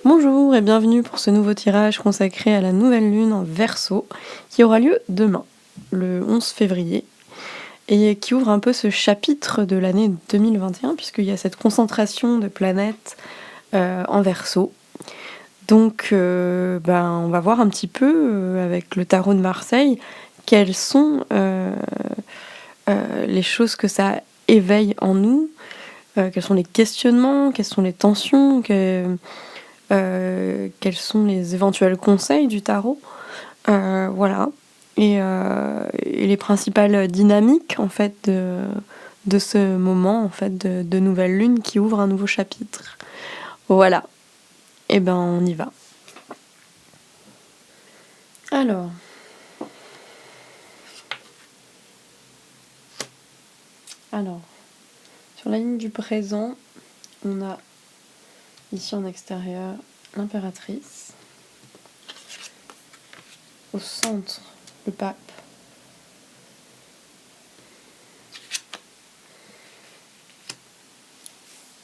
Bonjour et bienvenue pour ce nouveau tirage consacré à la nouvelle lune en Verseau qui aura lieu demain, le 11 février, et qui ouvre un peu ce chapitre de l'année 2021 puisqu'il y a cette concentration de planètes en Verseau. Donc on va voir un petit peu avec le tarot de Marseille quelles sont les choses que ça éveille en nous, quels sont les questionnements, quelles sont les tensions, quels sont les éventuels conseils du tarot, voilà, et les principales dynamiques en fait de ce moment en fait de nouvelle lune qui ouvre un nouveau chapitre. Voilà, et ben on y va. Alors, sur la ligne du présent, on a ici en extérieur l'impératrice, au centre le pape,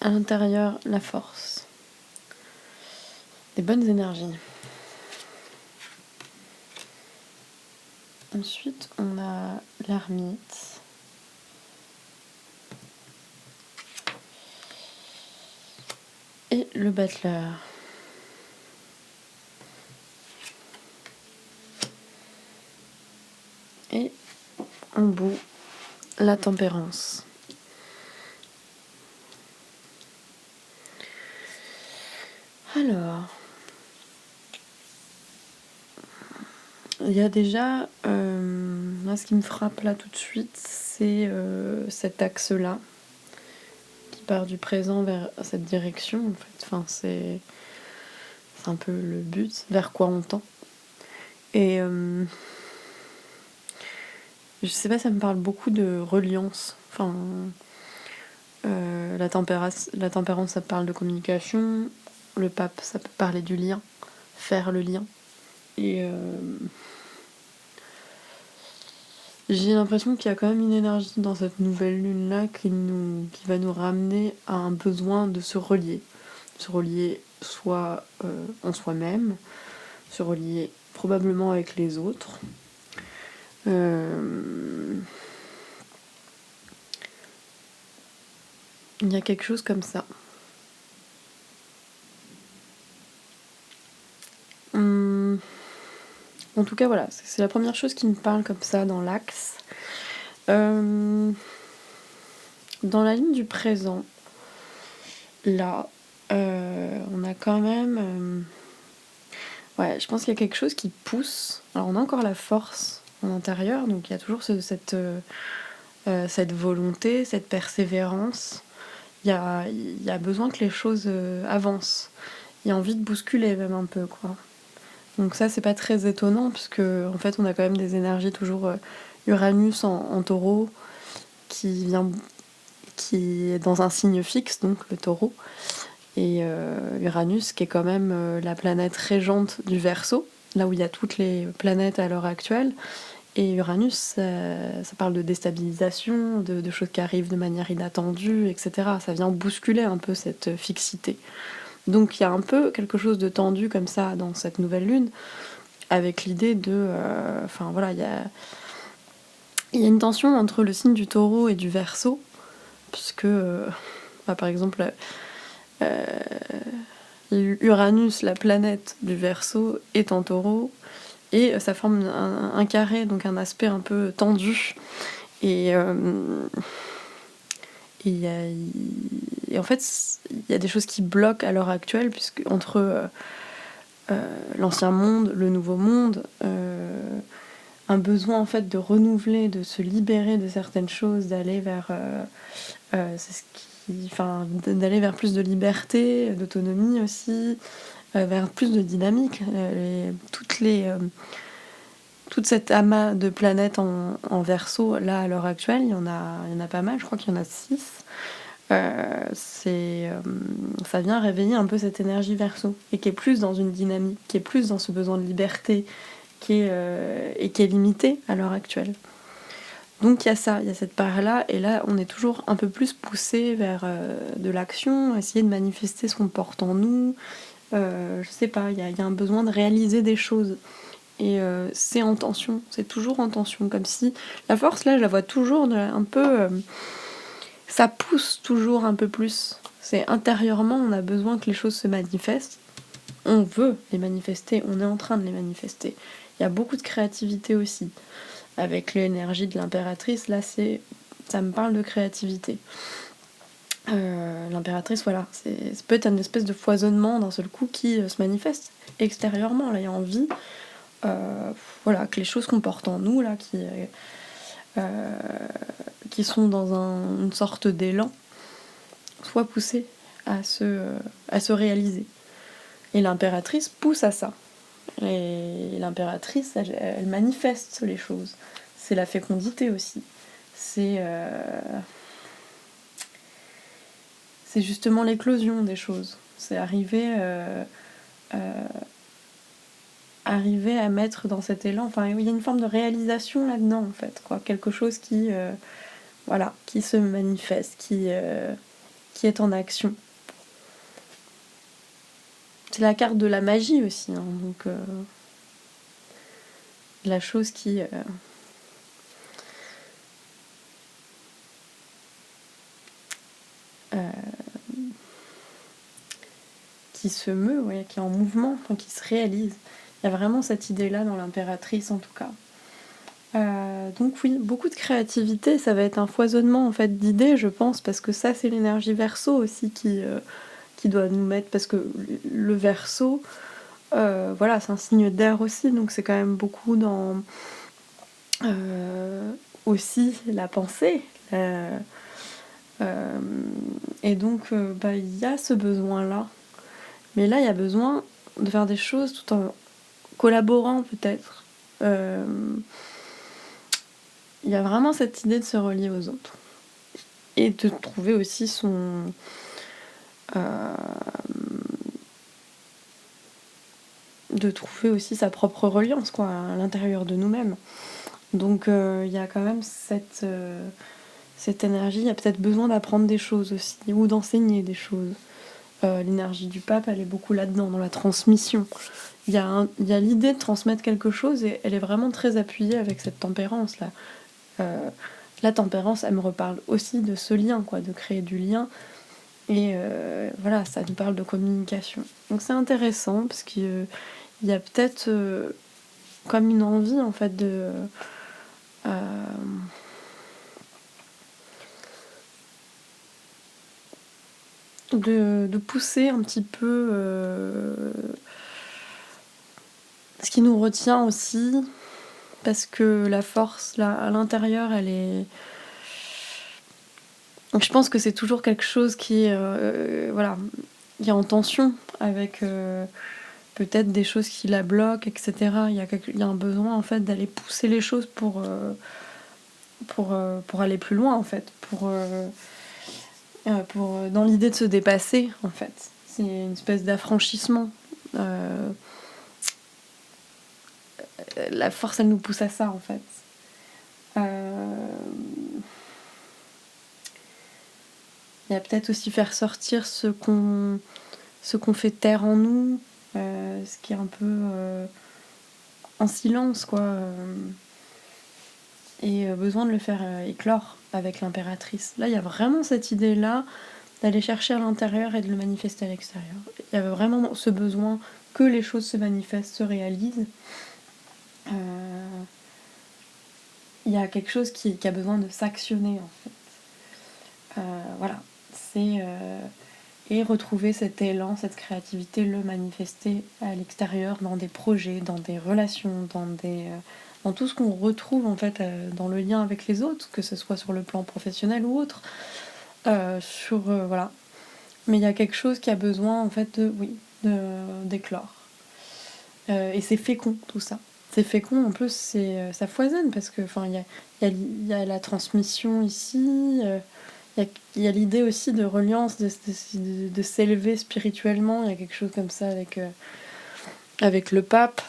à l'intérieur la force, des bonnes énergies. Ensuite, on a l'ermite, et le battleur. Et en bout, la tempérance. Alors, il y a déjà, moi ce qui me frappe là tout de suite, c'est cet axe-là, qui part du présent vers cette direction en fait. Enfin, c'est un peu le but, vers quoi on tend. Et je sais pas, ça me parle beaucoup de reliance. Enfin, la tempérance, ça parle de communication. Le pape, ça peut parler du lien, faire le lien. Et j'ai l'impression qu'il y a quand même une énergie dans cette nouvelle lune-là qui va nous ramener à un besoin de se relier. Se relier soit en soi-même, se relier probablement avec les autres. Il y a quelque chose comme ça. En tout cas, voilà, c'est la première chose qui me parle comme ça dans l'axe. Dans la ligne du présent, là, on a quand même... ouais, je pense qu'il y a quelque chose qui pousse. Alors, on a encore la force en intérieur, donc il y a toujours cette volonté, cette persévérance. Il y a besoin que les choses avancent. Il y a envie de bousculer même un peu, quoi. Donc ça, c'est pas très étonnant, puisque en fait, on a quand même des énergies toujours Uranus en taureau, qui est dans un signe fixe, donc le taureau, et Uranus qui est quand même la planète régente du Verseau, là où il y a toutes les planètes à l'heure actuelle. Et Uranus, ça parle de déstabilisation, de choses qui arrivent de manière inattendue, etc. Ça vient bousculer un peu cette fixité. Donc il y a un peu quelque chose de tendu comme ça dans cette nouvelle lune, avec l'idée de... enfin voilà, il y a une tension entre le signe du taureau et du Verseau, puisque par exemple Uranus, la planète du Verseau, est en taureau, et ça forme un carré, donc un aspect un peu tendu. Et en fait, il y a des choses qui bloquent à l'heure actuelle, puisque entre l'ancien monde, le nouveau monde, un besoin en fait de renouveler, de se libérer de certaines choses, d'aller vers d'aller vers plus de liberté, d'autonomie aussi, vers plus de dynamique. Toute cette amas de planètes en Verseau, là à l'heure actuelle, il y en a pas mal, je crois qu'il y en a 6. Ça vient réveiller un peu cette énergie Verseau, et qui est plus dans une dynamique, qui est plus dans ce besoin de liberté, et qui est limitée à l'heure actuelle. Donc il y a ça, il y a cette part-là, et là on est toujours un peu plus poussé vers de l'action, essayer de manifester ce qu'on porte en nous, je sais pas, il y a un besoin de réaliser des choses. Et c'est en tension, c'est toujours en tension, comme si la force là, je la vois toujours un peu, ça pousse toujours un peu plus. C'est intérieurement, on a besoin que les choses se manifestent. On veut les manifester, on est en train de les manifester. Il y a beaucoup de créativité aussi. Avec l'énergie de l'impératrice, là, ça me parle de créativité. L'impératrice, voilà, c'est peut-être une espèce de foisonnement d'un seul coup qui se manifeste extérieurement. Là, il y a envie, voilà, que les choses qu'on porte en nous, là, qui sont dans une sorte d'élan, soient poussées à se réaliser. Et l'impératrice pousse à ça. Et l'impératrice, elle manifeste les choses. C'est la fécondité aussi. C'est justement l'éclosion des choses. C'est arriver à mettre dans cet élan. Enfin, il y a une forme de réalisation là-dedans, en fait, quoi. Quelque chose voilà, qui se manifeste, qui est en action. C'est la carte de la magie aussi, hein, donc la chose qui se meut, ouais, qui est en mouvement, enfin, qui se réalise. Il y a vraiment cette idée-là dans l'impératrice, en tout cas. Donc oui, beaucoup de créativité, ça va être un foisonnement en fait d'idées, je pense, parce que ça c'est l'énergie Verseau aussi qui doit nous mettre, parce que le Verseau, voilà, c'est un signe d'air aussi, donc c'est quand même beaucoup dans aussi la pensée. Et donc il y a ce besoin-là. Mais là, il y a besoin de faire des choses tout en collaborant peut-être. Il y a vraiment cette idée de se relier aux autres. Et de trouver aussi de trouver aussi sa propre reliance, quoi, à l'intérieur de nous-mêmes. Donc il y a quand même cette énergie, il y a peut-être besoin d'apprendre des choses aussi, ou d'enseigner des choses. L'énergie du pape, elle est beaucoup là-dedans, dans la transmission. Il y a l'idée de transmettre quelque chose, et elle est vraiment très appuyée avec cette tempérance-là. La tempérance, elle me reparle aussi de ce lien, quoi, de créer du lien. Et voilà, ça nous parle de communication. Donc c'est intéressant, parce qu'il y a peut-être comme une envie, en fait, de pousser un petit peu ce qui nous retient aussi, parce que la force, là, à l'intérieur, elle est... Donc je pense que c'est toujours quelque chose qui est voilà, qui est en tension avec peut-être des choses qui la bloquent, etc. Il y a un besoin en fait d'aller pousser les choses pour aller plus loin en fait, dans l'idée de se dépasser en fait. C'est une espèce d'affranchissement. La force, elle nous pousse à ça en fait. Il y a peut-être aussi faire sortir ce qu'on fait taire en nous, ce qui est un peu en silence, quoi. Et besoin de le faire éclore avec l'impératrice. Là, il y a vraiment cette idée-là d'aller chercher à l'intérieur et de le manifester à l'extérieur. Il y a vraiment ce besoin que les choses se manifestent, se réalisent. Il y a quelque chose qui a besoin de s'actionner, en fait. Voilà. Et retrouver cet élan, cette créativité, le manifester à l'extérieur, dans des projets, dans des relations, dans tout ce qu'on retrouve en fait dans le lien avec les autres, que ce soit sur le plan professionnel ou autre. Voilà. Mais il y a quelque chose qui a besoin en fait d'éclore. Et c'est fécond tout ça. C'est fécond, en plus ça foisonne parce que il y a la transmission ici. Il y a l'idée aussi de reliance, de s'élever spirituellement. Il y a quelque chose comme ça avec le pape.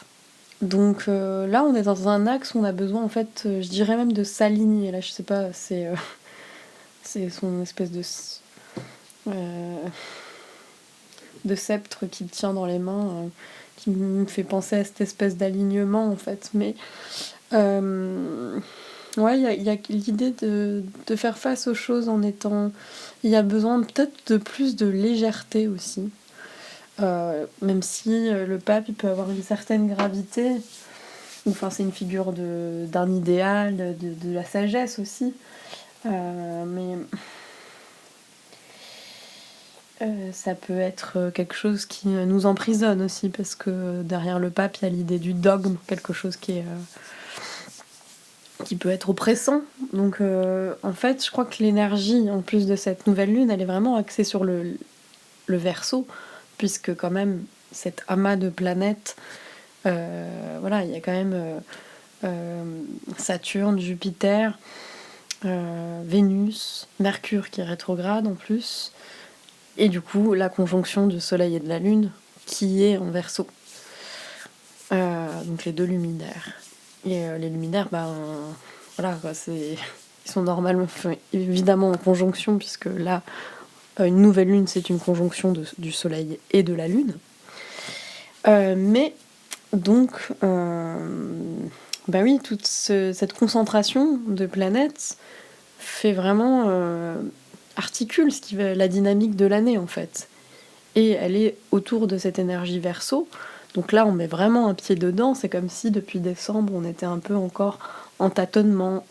Donc là, on est dans un axe où on a besoin, en fait, je dirais même de s'aligner. Là, je sais pas, c'est son espèce de... de sceptre qu'il tient dans les mains, qui me fait penser à cette espèce d'alignement en fait. Mais ouais, il y a l'idée de faire face aux choses en étant... Il y a besoin peut-être de plus de légèreté aussi. Même si le pape il peut avoir une certaine gravité, enfin c'est une figure d'un idéal, de la sagesse aussi. Mais ça peut être quelque chose qui nous emprisonne aussi, parce que derrière le pape, il y a l'idée du dogme, quelque chose qui peut être oppressant. Donc en fait, je crois que l'énergie, en plus de cette nouvelle lune, elle est vraiment axée sur le Verseau, puisque quand même, cet amas de planètes, voilà, il y a quand même Saturne, Jupiter, Vénus, Mercure qui est rétrograde en plus, et du coup la conjonction du Soleil et de la Lune qui est en Verseau. Donc les deux luminaires. Et les luminaires, voilà, quoi, ils sont normalement, évidemment en conjonction, puisque là, une nouvelle lune, c'est une conjonction du Soleil et de la Lune. Mais donc, oui, toute cette concentration de planètes fait vraiment articule la dynamique de l'année en fait. Et elle est autour de cette énergie Verseau. Donc là, on met vraiment un pied dedans. C'est comme si depuis décembre, on était un peu encore en tâtonnement,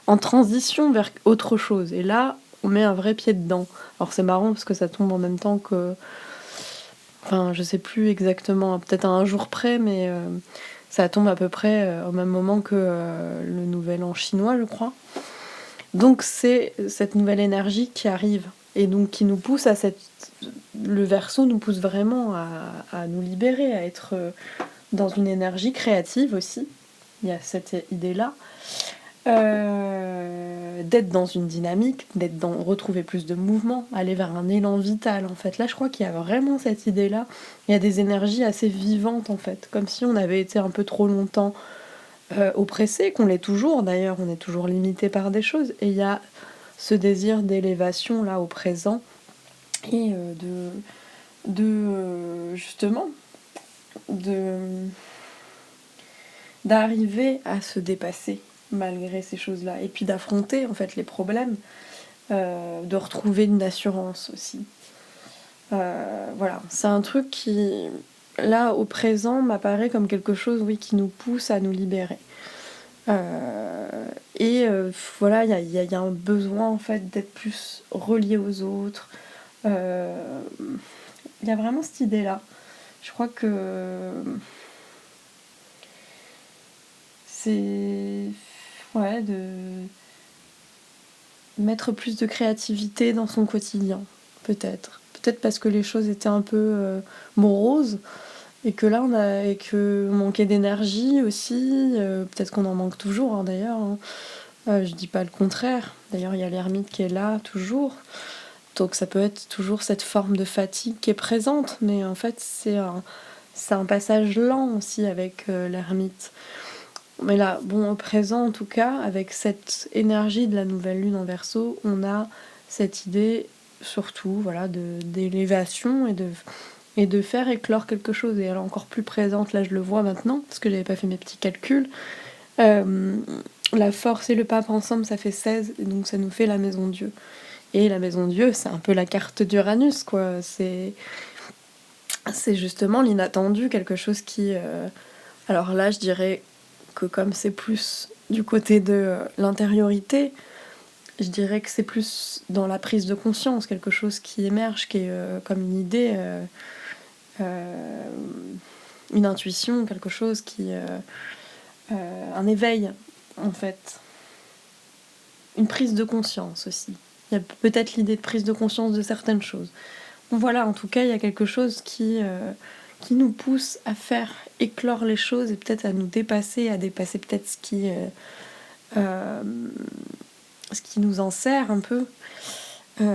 en transition vers autre chose. Et là, on met un vrai pied dedans. Alors c'est marrant parce que ça tombe en même temps que... Enfin, je sais plus exactement, peut-être à un jour près, mais ça tombe à peu près au même moment que le nouvel an chinois, je crois. Donc c'est cette nouvelle énergie qui arrive et donc qui nous pousse à le Verseau nous pousse vraiment à nous libérer, à être dans une énergie créative aussi. Il y a cette idée-là. D'être dans une dynamique, retrouver plus de mouvement, aller vers un élan vital en fait. Là je crois qu'il y a vraiment cette idée-là. Il y a des énergies assez vivantes en fait, comme si on avait été un peu trop longtemps oppressé, qu'on l'est toujours d'ailleurs, on est toujours limité par des choses. Et il y a ce désir d'élévation là au présent et justement d'arriver à se dépasser malgré ces choses-là, et puis d'affronter en fait les problèmes, de retrouver une assurance aussi. Voilà, c'est un truc qui, là, au présent, m'apparaît comme quelque chose, oui, qui nous pousse à nous libérer. Voilà, il y a un besoin en fait d'être plus relié aux autres. Il y a vraiment cette idée-là. Je crois que c'est de mettre plus de créativité dans son quotidien, peut-être. Peut-être parce que les choses étaient un peu moroses et que là on manquait d'énergie aussi. Peut-être qu'on en manque toujours hein, d'ailleurs. Hein. Je dis pas le contraire. D'ailleurs, il y a l'ermite qui est là toujours. Donc ça peut être toujours cette forme de fatigue qui est présente, mais en fait c'est un passage lent aussi avec l'ermite. Mais là, bon, au présent en tout cas, avec cette énergie de la nouvelle lune en Verseau, on a cette idée surtout voilà, d'élévation et de faire éclore quelque chose. Et elle est encore plus présente, là je le vois maintenant, parce que j'avais pas fait mes petits calculs. La force et le pape ensemble, ça fait 16, et donc ça nous fait la maison Dieu. Et la maison Dieu, c'est un peu la carte d'Uranus, quoi. C'est justement l'inattendu, quelque chose qui... Alors là, je dirais que comme c'est plus du côté de l'intériorité, je dirais que c'est plus dans la prise de conscience, quelque chose qui émerge, qui est comme une idée, une intuition, quelque chose qui... un éveil, en fait. Une prise de conscience aussi. Il y a peut-être l'idée de prise de conscience de certaines choses. Voilà, en tout cas, il y a quelque chose qui nous pousse à faire éclore les choses et peut-être à nous dépasser, à dépasser peut-être ce qui nous en sert un peu, ce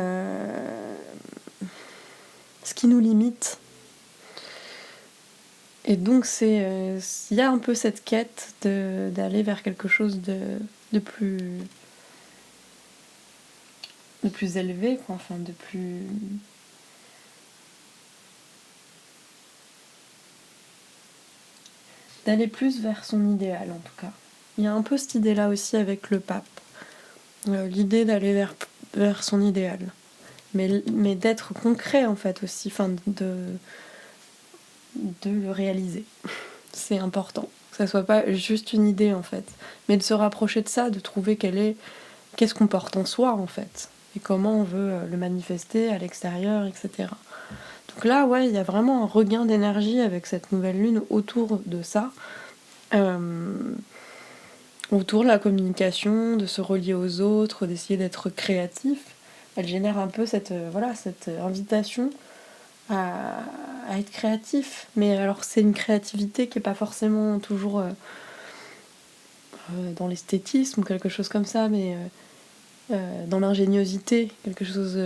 qui nous limite. Et donc, il y a un peu cette quête d'aller vers quelque chose de plus élevé, quoi, enfin, de plus d'aller plus vers son idéal en tout cas. Il y a un peu cette idée-là aussi avec le pape. L'idée d'aller vers son idéal. Mais d'être concret en fait aussi, enfin de le réaliser. C'est important. Que ça soit pas juste une idée en fait. Mais de se rapprocher de ça, de trouver qu'est-ce qu'on porte en soi en fait. Et comment on veut le manifester à l'extérieur, etc. Donc là, ouais, il y a vraiment un regain d'énergie avec cette nouvelle lune autour de ça. Autour de la communication, de se relier aux autres, d'essayer d'être créatif. Elle génère un peu cette invitation à être créatif. Mais alors c'est une créativité qui n'est pas forcément toujours dans l'esthétisme ou quelque chose comme ça, mais dans l'ingéniosité, quelque chose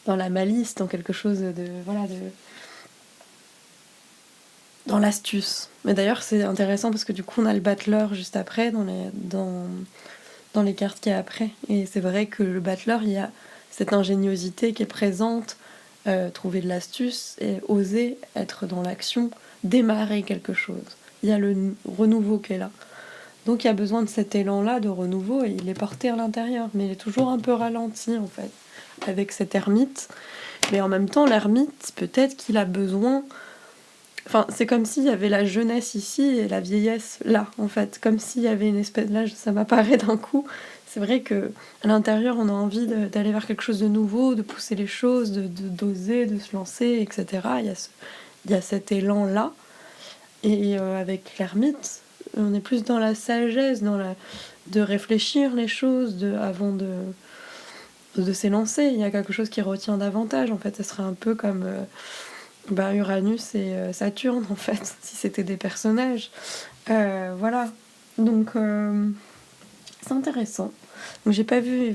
dans la malice, dans quelque chose dans l'astuce. Mais d'ailleurs c'est intéressant parce que du coup on a le battleur juste après dans les cartes qu'il y a après. Et c'est vrai que le battleur, il y a cette ingéniosité qui est présente, trouver de l'astuce et oser être dans l'action, démarrer quelque chose. Il y a le renouveau qui est là. Donc il y a besoin de cet élan-là de renouveau et il est porté à l'intérieur. Mais il est toujours un peu ralenti en fait, avec cet ermite. Mais en même temps, l'ermite, peut-être qu'il a besoin... Enfin, c'est comme s'il y avait la jeunesse ici et la vieillesse là, en fait. Comme s'il y avait une espèce... Là, ça m'apparaît d'un coup. C'est vrai que à l'intérieur, on a envie d'aller vers quelque chose de nouveau, de pousser les choses, d'oser, de se lancer, etc. Il y a cet élan-là. Et avec l'ermite, on est plus dans la sagesse, de réfléchir les choses avant de s'élancer. Il y a quelque chose qui retient davantage. En fait, ça serait un peu comme... Uranus et Saturne en fait, si c'était des personnages. Voilà. Donc c'est intéressant. Donc j'ai pas vu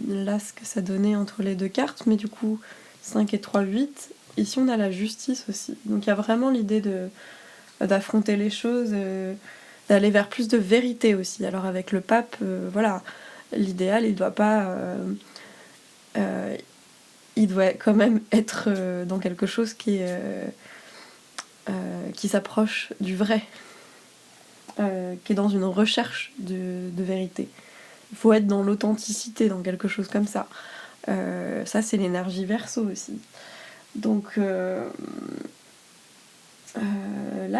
là ce que ça donnait entre les deux cartes, mais du coup 5 et 3, 8. Ici on a la justice aussi. Donc il y a vraiment l'idée d'affronter les choses, d'aller vers plus de vérité aussi. Alors avec le pape, voilà, l'idéal il doit pas... il doit quand même être dans quelque chose qui s'approche du vrai, qui est dans une recherche de vérité. Il faut être dans l'authenticité, dans quelque chose comme ça. Ça, c'est l'énergie Verseau aussi. Donc là,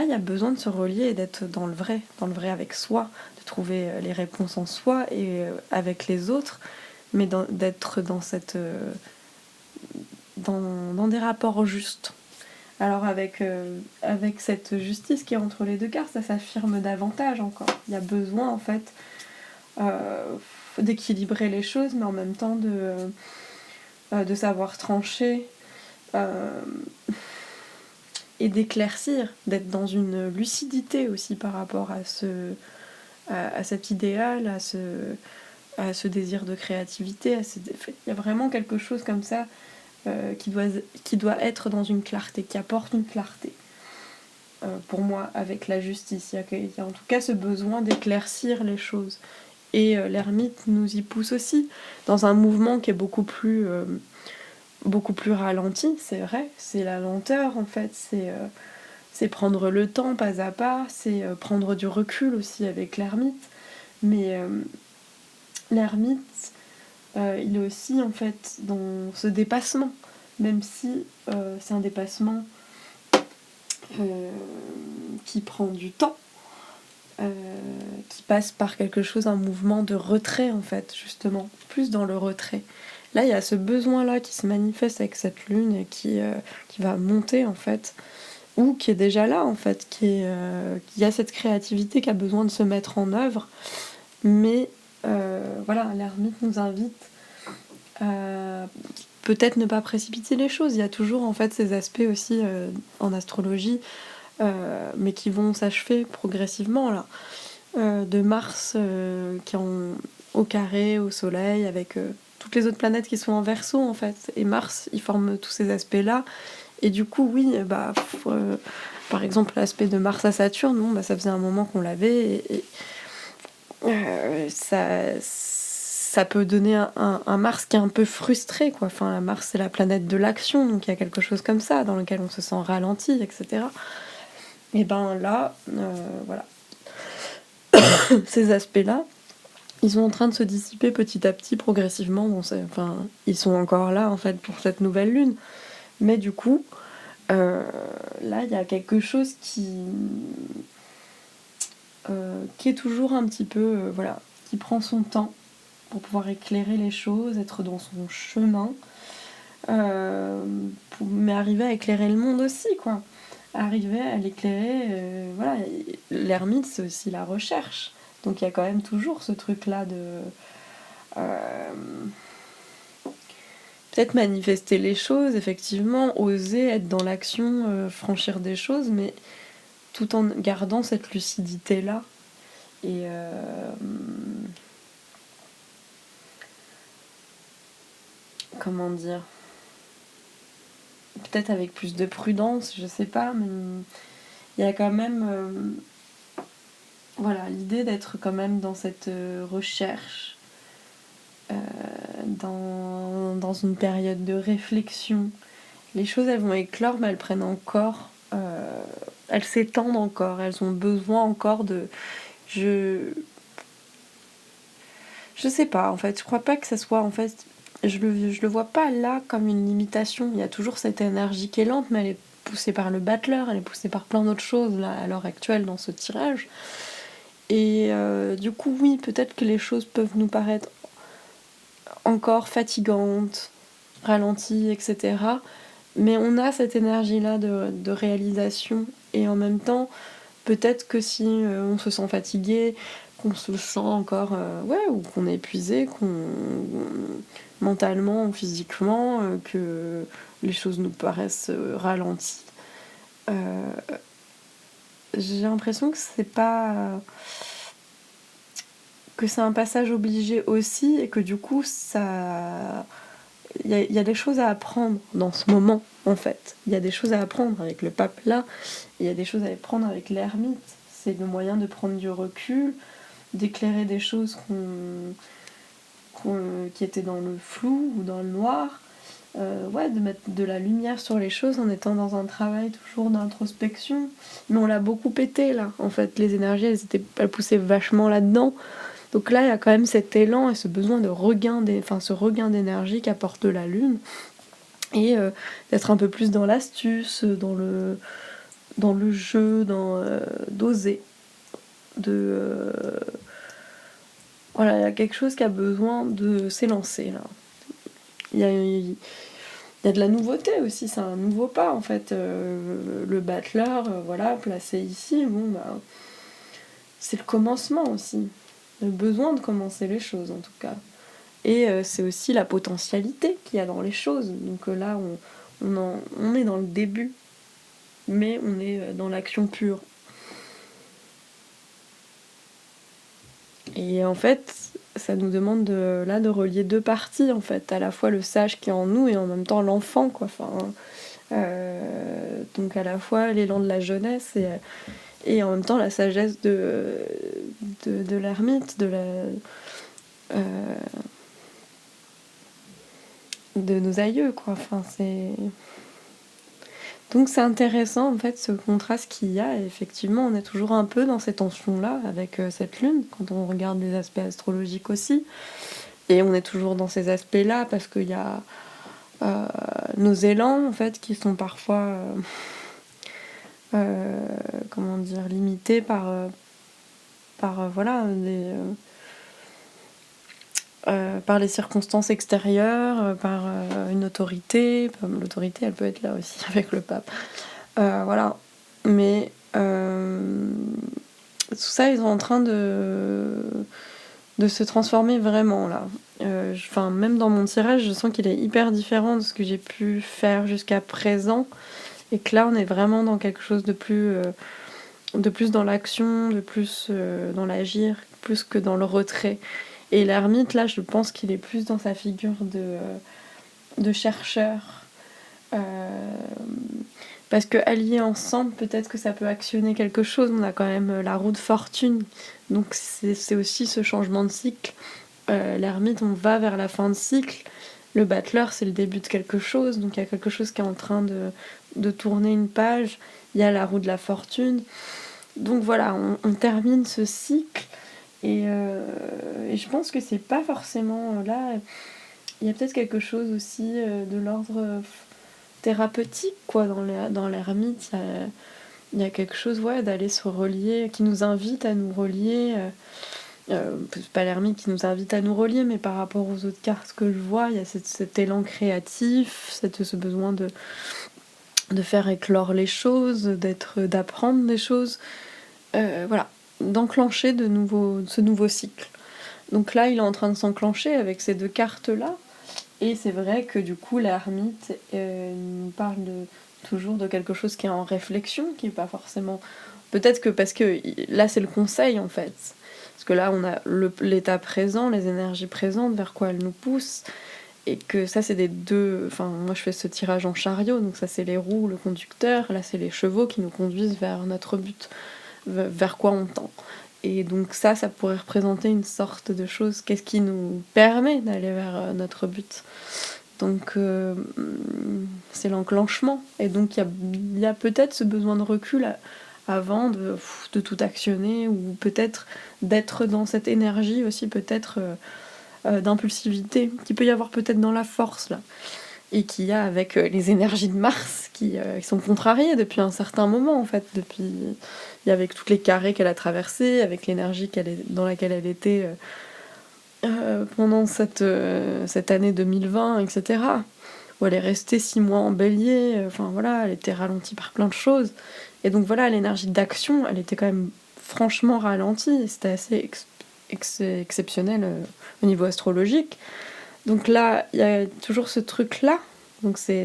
il y a besoin de se relier et d'être dans le vrai avec soi, de trouver les réponses en soi et avec les autres, mais d'être dans cette... dans des rapports justes. Alors avec cette justice qui est entre les deux cartes, ça s'affirme davantage encore. Il y a besoin en fait d'équilibrer les choses, mais en même temps de savoir trancher et d'éclaircir, d'être dans une lucidité aussi par rapport à cet idéal, à ce désir de créativité. Il y a vraiment quelque chose comme ça qui doit être dans une clarté, qui apporte une clarté. Pour moi, avec la justice. Il y a en tout cas ce besoin d'éclaircir les choses. Et l'ermite nous y pousse aussi, dans un mouvement qui est beaucoup plus ralenti, c'est vrai. C'est la lenteur, en fait. C'est prendre le temps, pas à pas. C'est prendre du recul aussi avec l'ermite. Mais l'ermite, il est aussi, en fait, dans ce dépassement. Même si c'est un dépassement qui prend du temps, qui passe par quelque chose, un mouvement de retrait en fait, justement, plus dans le retrait. Là, il y a ce besoin-là qui se manifeste avec cette lune et qui va monter en fait, ou qui est déjà là en fait, qui a cette créativité qui a besoin de se mettre en œuvre. Mais voilà, l'ermite nous invite à peut-être ne pas précipiter les choses. Il y a toujours en fait ces aspects aussi en astrologie, mais qui vont s'achever progressivement là. De Mars qui est au carré, au soleil, avec toutes les autres planètes qui sont en Verseau en fait. Et Mars, il forme tous ces aspects-là. Et du coup, oui, par exemple, l'aspect de Mars à Saturne, bon, ça faisait un moment qu'on l'avait. Et ça ça peut donner un Mars qui est un peu frustré, quoi. Enfin, la Mars, c'est la planète de l'action, donc il y a quelque chose comme ça, dans lequel on se sent ralenti, etc. Et ben là, voilà. Ces aspects-là, ils sont en train de se dissiper petit à petit, progressivement. Bon, enfin, ils sont encore là, en fait, pour cette nouvelle lune. Mais du coup, là, il y a quelque chose qui est toujours un petit peu, voilà, qui prend son temps pour pouvoir éclairer les choses, être dans son chemin, mais arriver à éclairer le monde aussi, quoi. Arriver à l'éclairer, voilà. L'ermite, c'est aussi la recherche. Donc il y a quand même toujours ce truc-là de... euh, peut-être manifester les choses, effectivement, oser être dans l'action, franchir des choses, mais tout en gardant cette lucidité-là. Et comment dire, peut-être avec plus de prudence, je sais pas, mais il y a quand même voilà, l'idée d'être quand même dans cette recherche, dans une période de réflexion. Les choses, elles vont éclore, mais elles prennent encore, elles s'étendent encore, elles ont besoin encore de... Je sais pas, en fait, je crois pas que ça soit, en fait, je le vois pas là comme une limitation. Il y a toujours cette énergie qui est lente, mais elle est poussée par le battleur, elle est poussée par plein d'autres choses là à l'heure actuelle dans ce tirage. Et du coup, oui, peut-être que les choses peuvent nous paraître encore fatigantes, ralenties, etc. Mais on a cette énergie-là de réalisation. Et en même temps, peut-être que si on se sent fatigué, qu'on se sent encore, ouais, ou qu'on est épuisé, mentalement ou physiquement, que les choses nous paraissent ralenties, euh, j'ai l'impression que c'est pas... que c'est un passage obligé aussi, et que du coup, ça... Il y a des choses à apprendre dans ce moment, en fait. Il y a des choses à apprendre avec le pape là, il y a des choses à apprendre avec l'ermite. C'est le moyen de prendre du recul, d'éclairer des choses qui étaient dans le flou ou dans le noir. Ouais, de mettre de la lumière sur les choses en étant dans un travail toujours d'introspection. Mais on l'a beaucoup pété là, en fait. Les énergies, elles poussaient vachement là-dedans. Donc là, il y a quand même cet élan et ce besoin de ce regain d'énergie qu'apporte la lune. Et d'être un peu plus dans l'astuce, dans le jeu, d'oser. Voilà, il y a quelque chose qui a besoin de s'élancer là. Il y a de la nouveauté aussi, c'est un nouveau pas en fait. Le battleur, voilà, placé ici, bon bah, c'est le commencement aussi. Le besoin de commencer les choses en tout cas. Et c'est aussi la potentialité qu'il y a dans les choses. Donc là, on est dans le début, mais on est dans l'action pure. Et en fait, ça nous demande de relier deux parties, en fait, à la fois le sage qui est en nous et en même temps l'enfant, quoi. Enfin, donc à la fois l'élan de la jeunesse et en même temps la sagesse de l'ermite, de nos aïeux, quoi. Enfin, donc c'est intéressant en fait ce contraste qu'il y a, et effectivement on est toujours un peu dans cette tension-là avec cette lune, quand on regarde les aspects astrologiques aussi, et on est toujours dans ces aspects-là parce qu'il y a nos élans en fait qui sont parfois comment dire, limités par voilà par les circonstances extérieures, par une autorité. L'autorité, elle peut être là aussi avec le pape. Voilà. Mais tout ça, ils sont en train de se transformer vraiment là. Même dans mon tirage, je sens qu'il est hyper différent de ce que j'ai pu faire jusqu'à présent. Et que là, on est vraiment dans quelque chose de plus dans l'action, de plus dans l'agir, plus que dans le retrait. Et l'ermite, là, je pense qu'il est plus dans sa figure de chercheur. Parce que alliés ensemble, peut-être que ça peut actionner quelque chose. On a quand même la roue de fortune. Donc c'est aussi ce changement de cycle l'ermite, on va vers la fin de cycle. Le battleur, c'est le début de quelque chose, donc il y a quelque chose qui est en train de tourner une page. Il y a la roue de la fortune. Donc voilà, on termine ce cycle. Et je pense que c'est pas forcément là. Il y a peut-être quelque chose aussi de l'ordre thérapeutique, quoi, dans l'ermite. Il y a quelque chose, ouais, d'aller se relier, qui nous invite à nous relier. C'est pas l'ermite qui nous invite à nous relier, mais par rapport aux autres cartes que je vois, il y a cet élan créatif, ce besoin de faire éclore les choses, d'apprendre des choses. Voilà, d'enclencher ce nouveau cycle. Donc là, il est en train de s'enclencher avec ces 2 cartes-là. Et c'est vrai que du coup, l'ermite nous parle toujours de quelque chose qui est en réflexion, qui n'est pas forcément... Peut-être que parce que là, c'est le conseil, en fait. Parce que là, on a l'état présent, les énergies présentes, vers quoi elles nous poussent. Et que ça, c'est des 2... Enfin, moi, je fais ce tirage en chariot, donc ça, c'est les roues, le conducteur. Là, c'est les chevaux qui nous conduisent vers notre but, vers quoi on tend. Et donc ça pourrait représenter une sorte de chose, qu'est-ce qui nous permet d'aller vers notre but. Donc c'est l'enclenchement. Et donc il y a peut-être ce besoin de recul avant de tout actionner, ou peut-être d'être dans cette énergie aussi, peut-être d'impulsivité, qui peut y avoir peut-être dans la force, là. Et qu'il y a avec les énergies de Mars qui sont contrariées depuis un certain moment, en fait, et avec toutes les carrés qu'elle a traversées, avec l'énergie dans laquelle elle était pendant cette année 2020, etc. Où elle est restée 6 mois en bélier, enfin voilà, elle était ralentie par plein de choses. Et donc voilà, l'énergie d'action, elle était quand même franchement ralentie, et c'était assez exceptionnel au niveau astrologique. Donc là, il y a toujours ce truc-là. Donc c'est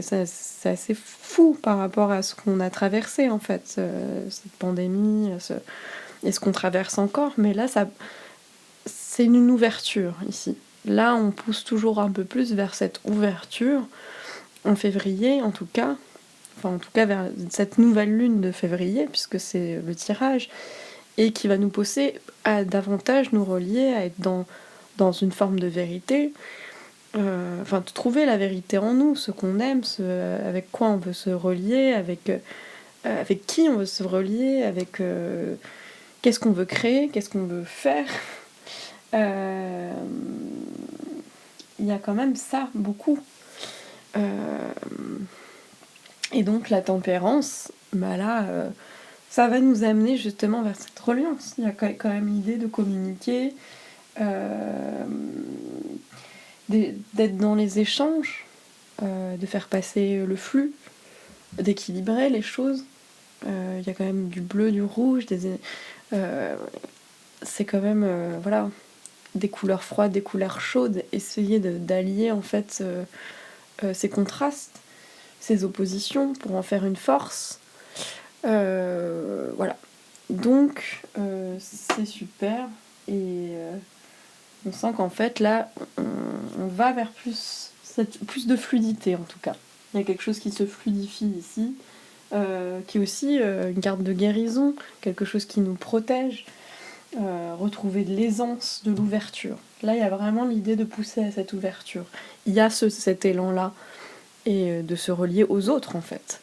assez fou par rapport à ce qu'on a traversé, en fait, cette pandémie, et ce qu'on traverse encore. Mais là, c'est une ouverture, ici. Là, on pousse toujours un peu plus vers cette ouverture, en février, en tout cas. Enfin, en tout cas, vers cette nouvelle lune de février, puisque c'est le tirage, et qui va nous pousser à davantage nous relier, à être dans une forme de vérité, de trouver la vérité en nous, ce qu'on aime, avec quoi on veut se relier, avec qui on veut se relier, avec qu'est-ce qu'on veut créer, qu'est-ce qu'on veut faire. Il y a quand même ça, beaucoup. Et donc la tempérance, bah là, ça va nous amener justement vers cette reliance. Il y a quand même l'idée de communiquer, d'être dans les échanges, de faire passer le flux, d'équilibrer les choses. Il y a quand même du bleu, du rouge, c'est quand même voilà, des couleurs froides, des couleurs chaudes. Essayer d'allier en fait ces contrastes, ces oppositions pour en faire une force. Voilà. Donc c'est super, et on sent qu'en fait là on va vers plus de fluidité, en tout cas. Il y a quelque chose qui se fluidifie ici, qui est aussi une carte de guérison, quelque chose qui nous protège, retrouver de l'aisance, de l'ouverture. Là, il y a vraiment l'idée de pousser à cette ouverture. Il y a cet élan-là, et de se relier aux autres, en fait.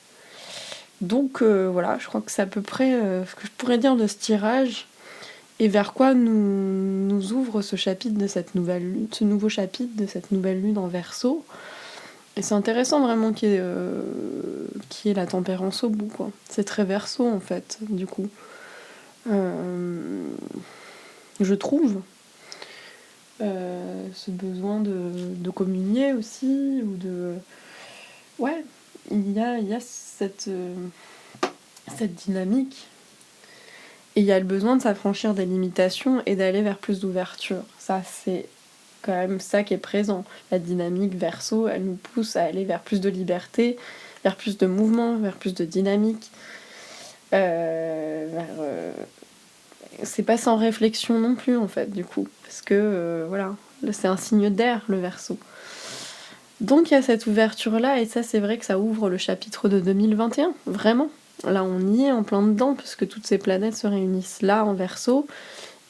Donc voilà, je crois que c'est à peu près ce que je pourrais dire de ce tirage, et vers quoi nous ouvre ce chapitre de cette nouvelle lune, ce nouveau chapitre de cette nouvelle lune en Verseau. Et c'est intéressant vraiment qu'il y ait la tempérance au bout, quoi. C'est très Verseau, en fait, du coup. Je trouve ce besoin de communier aussi, ou de... Ouais, il y a cette dynamique, et il y a le besoin de s'affranchir des limitations et d'aller vers plus d'ouverture. Ça, c'est quand même ça qui est présent. La dynamique Verseau, elle nous pousse à aller vers plus de liberté, vers plus de mouvement, vers plus de dynamique, c'est pas sans réflexion non plus, en fait, du coup, parce que voilà, c'est un signe d'air, le Verseau. Donc il y a cette ouverture-là, et ça, c'est vrai que ça ouvre le chapitre de 2021, vraiment. Là, on y est en plein dedans, parce que toutes ces planètes se réunissent là, en Verseau,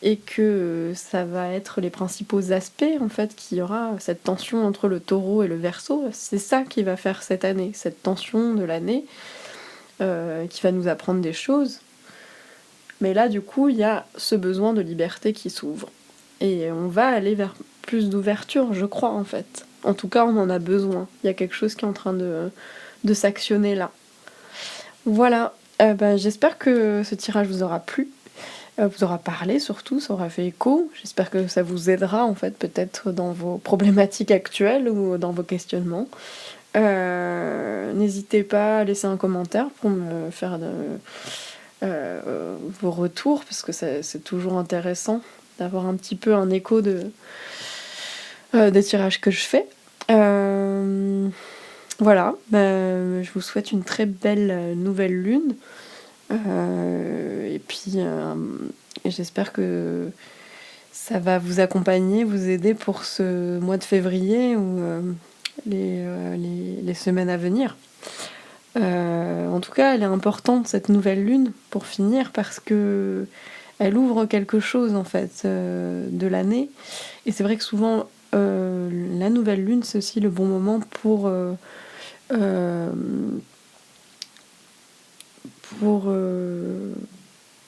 et que ça va être les principaux aspects en fait qu'il y aura, cette tension entre le Taureau et le Verseau. C'est ça qui va faire cette année, cette tension de l'année qui va nous apprendre des choses. Mais là du coup il y a ce besoin de liberté qui s'ouvre et on va aller vers plus d'ouverture, je crois en fait. En tout cas on en a besoin, il y a quelque chose qui est en train de s'actionner là. Voilà, j'espère que ce tirage vous aura plu. Vous aura parlé surtout, ça aura fait écho. J'espère que ça vous aidera en fait peut-être dans vos problématiques actuelles ou dans vos questionnements. N'hésitez pas à laisser un commentaire pour me faire vos retours parce que c'est toujours intéressant d'avoir un petit peu un écho des tirages que je fais. Voilà, je vous souhaite une très belle nouvelle lune. Et puis j'espère que ça va vous accompagner, vous aider pour ce mois de février ou les semaines à venir. En tout cas, elle est importante cette nouvelle lune pour finir parce que elle ouvre quelque chose en fait de l'année. Et c'est vrai que souvent la nouvelle lune c'est aussi le bon moment pour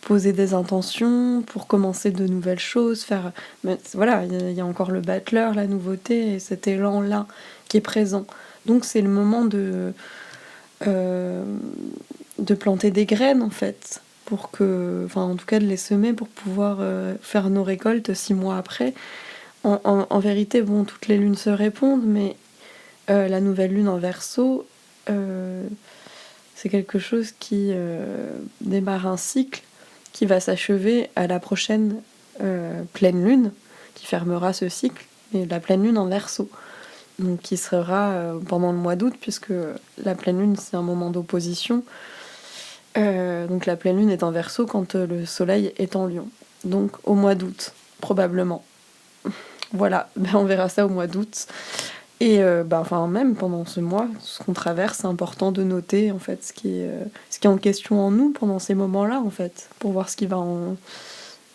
poser des intentions, pour commencer de nouvelles choses, faire... Mais voilà, il y a encore le battleur, la nouveauté, et cet élan-là qui est présent. Donc c'est le moment de planter des graines, en fait, pour que... Enfin, en tout cas, de les semer pour pouvoir faire nos récoltes 6 mois après. En vérité, bon, toutes les lunes se répondent, mais la nouvelle lune en Verseau... c'est quelque chose qui démarre un cycle qui va s'achever à la prochaine pleine lune, qui fermera ce cycle, et la pleine lune en Verseau. Donc qui sera pendant le mois d'août, puisque la pleine lune c'est un moment d'opposition. Donc la pleine lune est en Verseau quand le soleil est en Lion. Donc au mois d'août, probablement. Voilà, on verra ça au mois d'août. Et même pendant ce mois, ce qu'on traverse, c'est important de noter en fait ce qui est en question en nous pendant ces moments-là en fait, pour voir ce qui va en...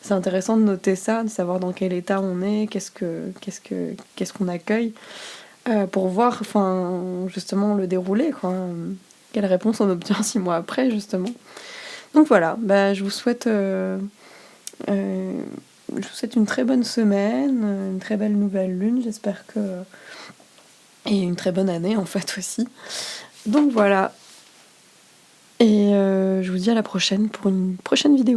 C'est intéressant de noter ça, de savoir dans quel état on est, qu'est-ce qu'on accueille, pour voir justement le déroulé, quoi. Quelle réponse on obtient 6 mois après justement. Donc voilà, je vous souhaite une très bonne semaine, une très belle nouvelle lune, j'espère que... Et une très bonne année en fait aussi. Donc voilà. Et je vous dis à la prochaine pour une prochaine vidéo.